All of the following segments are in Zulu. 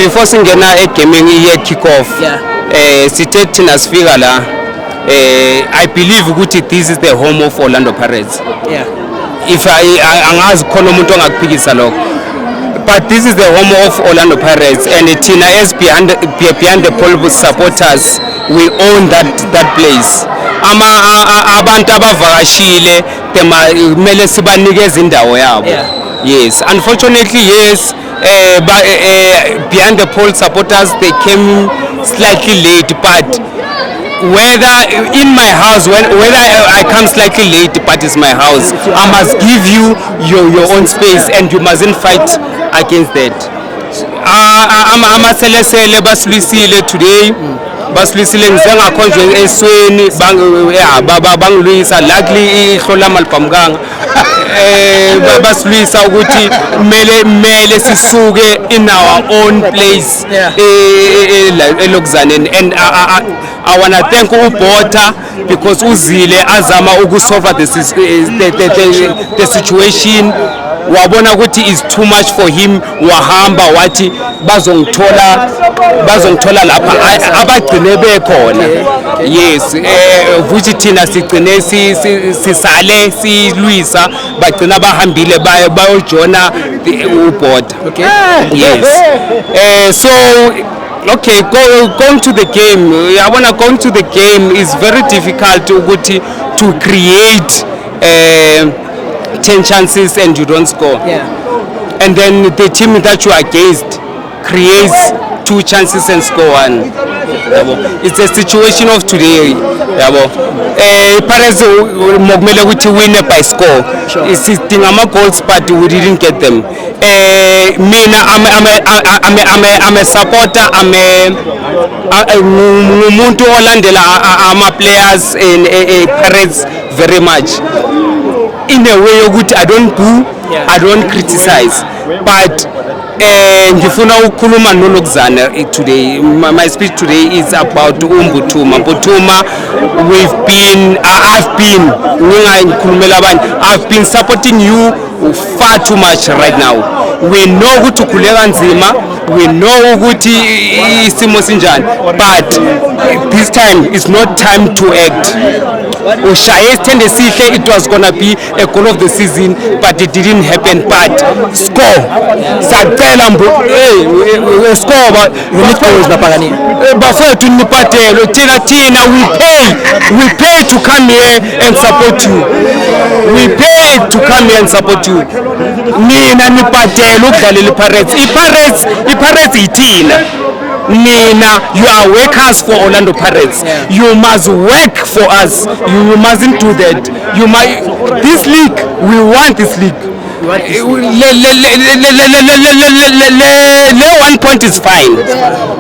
Before singena gaming year kick off, sithe thina sifika la, I believe ukuthi this is the home of Orlando Pirates. Yeah. If angazi khona umuntu ongakuphikisa lokho. But this is the home of Orlando Pirates, and thina as behind the pole supporters, we own that place. Abantu abavakashile kumele sibanikeze indawo yabo. Yes, unfortunately, yes. Behind the pole supporters, they came slightly late, but whether in my house, whether I come slightly late, but it's my house, I must give you your own space, and you mustn't fight against that. Amaselesele basilisile today, basilisile ngisengakhonjwe esweni bangilwisa luckily ihlola maliphamkanga. Basilwisa ukuthi mele sisuke in our own place eLokuzaneni, and I want to thank uBota because uzile azama ukusolve the situation. Wabona ukuthi is too much for him, wahamba wathi bazongithola lapha abagcine bekhona. Yes, futhi thina sigcine sisale silwisa bagcina bahambile bayojona uBota. Okay. Yes. So okay, going to the game. I wanna go to the game is very difficult to create 10 chances and you don't score. Yeah. And then the team that you are against creates 2 chances and score 1. It's a situation of today. Pirates kumele ukuthi win by score. It's ama goals but we didn't get them. Mina I'm a supporter, umuntu olandela ama players in Pirates very much. In a way ukuthi I don't boo, I don't criticize, but ngifuna ukukhuluma noLokuzana today. My speech today is about uMbuthuma. Mbuthuma, I've been supporting you far too much right now. We know ukuthi ukhuleka nzima, we know ukuthi isimo sinjani, but this time is not time to act. Ushaye tendency it was gonna be a goal of the season, but it didn't happen. But score, sacela score, but bafethu nipatelo tina we pay to come here and support you. We pay to come here and support you. Nina nipatelo ukudlalela iPirates itina. Nina, you are workers for Orlando Pirates. You must work for us. You mustn't do that. This league, we want this league. 1 point is fine.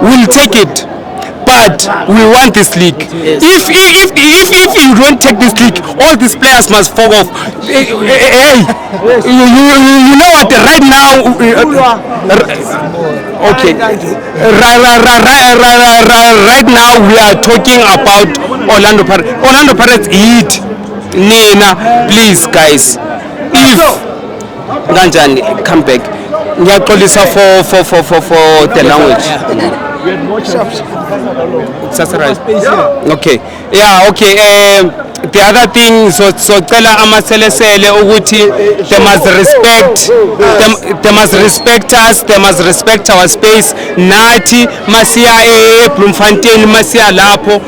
We'll take it. But we want this league. If you don't take this league, all these players must fall off. Hey, you know what? Right now, okay. Right now we are talking about Orlando Pirates. Orlando Pirates eat. Nina, please guys. If Ganjani come back, ngiyaxolisa for the language. Okay. Yeah, okay. The other thing, so cela amaselesele ukuthi they must respect us, they must respect our space. Nathi masiya eBloemfontein masiya lapho,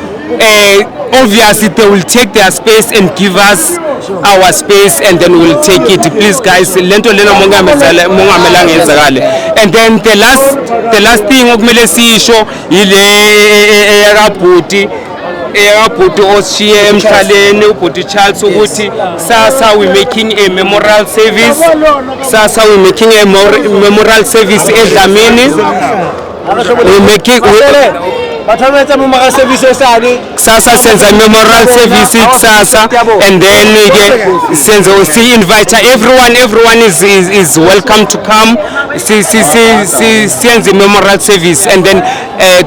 obviously they will take their space and give us our space, and then we'll take it. Please guys, lento lena mongamela ngenzakale. And then the last thing okumele sisho ile yakabhuti oshiye emhlaleni uBhuti Charles ukuthi sasa we making a memorial service. Sasa we making a memorial service eDlamini. We making Sasa senza memorial service kusasa, and then senza invite everyone is welcome to come. Senza memorial service, and then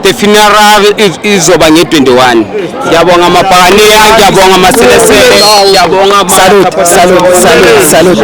the funeral izoba nge-21. Ngiyabonga amabhakaniya, ngiyabonga amaselesele, ngiyabonga salute.